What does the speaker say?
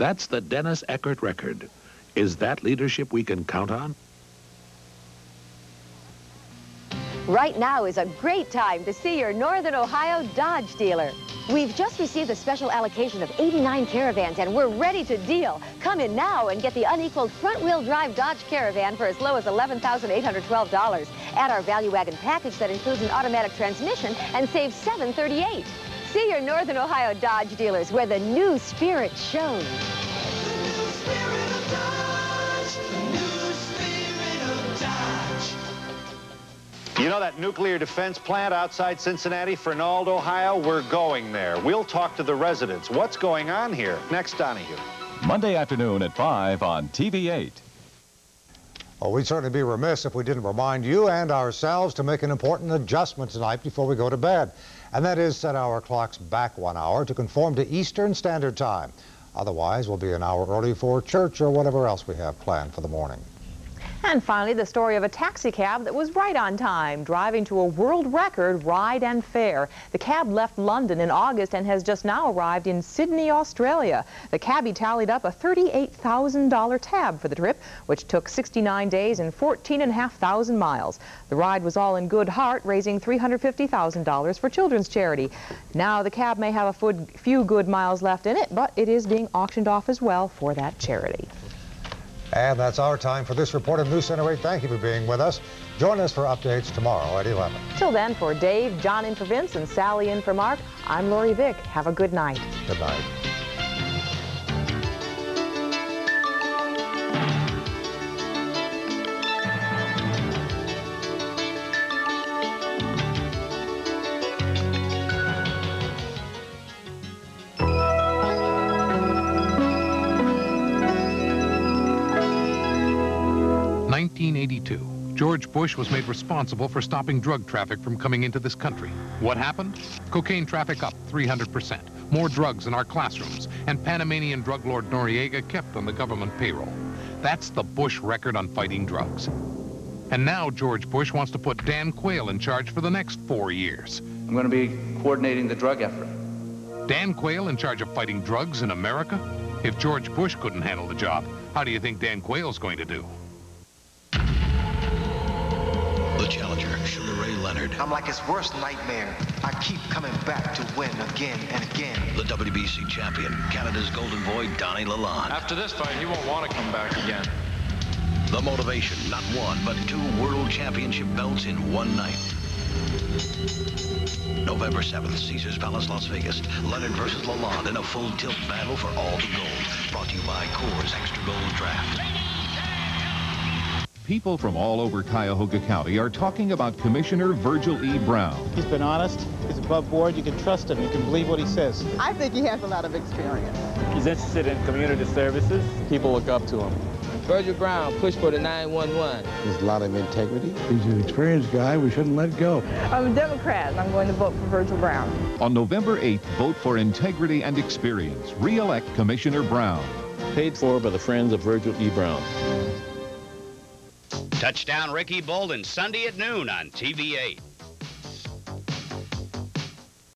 That's the Dennis Eckert record. Is that leadership we can count on? Right now is a great time to see your Northern Ohio Dodge dealer. We've just received a special allocation of 89 Caravans, and we're ready to deal. Come in now and get the unequaled front-wheel drive Dodge Caravan for as low as $11,812. Add our value wagon package that includes an automatic transmission and save $738. See your Northern Ohio Dodge dealers where the new spirit shows. You know that nuclear defense plant outside Cincinnati, Fernald, Ohio? We're going there. We'll talk to the residents. What's going on here? Next, Donahue. Monday afternoon at 5 on TV8. Well, we'd certainly be remiss if we didn't remind you and ourselves to make an important adjustment tonight before we go to bed. And that is set our clocks back 1 hour to conform to Eastern Standard Time. Otherwise, we'll be an hour early for church or whatever else we have planned for the morning. And finally, the story of a taxi cab that was right on time, driving to a world record ride and fare. The cab left London in August and has just now arrived in Sydney, Australia. The cabbie tallied up a $38,000 tab for the trip, which took 69 days and 14,500 miles. The ride was all in good heart, raising $350,000 for children's charity. Now the cab may have a few good miles left in it, but it is being auctioned off as well for that charity. And that's our time for this report of Newscenter 8. Thank you for being with us. Join us for updates tomorrow at 11. Till then, for Dave, John in for Vince, and Sally in for Mark, I'm Loree Vick. Have a good night. Good night. In 1982, George Bush was made responsible for stopping drug traffic from coming into this country. What happened? Cocaine traffic up 300%, more drugs in our classrooms, and Panamanian drug lord Noriega kept on the government payroll. That's the Bush record on fighting drugs. And now George Bush wants to put Dan Quayle in charge for the next 4 years. I'm going to be coordinating the drug effort. Dan Quayle in charge of fighting drugs in America? If George Bush couldn't handle the job, how do you think Dan Quayle's going to do? The challenger, Sugar Ray Leonard. I'm like his worst nightmare. I keep coming back to win again and again. The WBC champion, Canada's golden boy, Donnie Lalonde. After this fight, he won't want to come back again. The motivation, not one, but 2 world championship belts in one night. November 7th, Caesars Palace, Las Vegas. Leonard versus Lalonde in a full tilt battle for all the gold. Brought to you by Coors Extra Gold Draft. People from all over Cuyahoga County are talking about Commissioner Virgil E. Brown. He's been honest, he's above board, you can trust him, you can believe what he says. I think he has a lot of experience. He's interested in community services. People look up to him. Virgil Brown, push for the 911. There's a lot of integrity. He's an experienced guy, we shouldn't let go. I'm a Democrat, and I'm going to vote for Virgil Brown. On November 8th, vote for integrity and experience. Re-elect Commissioner Brown. Paid for by the Friends of Virgil E. Brown. Touchdown Ricky Bolden, Sunday at noon on TV8.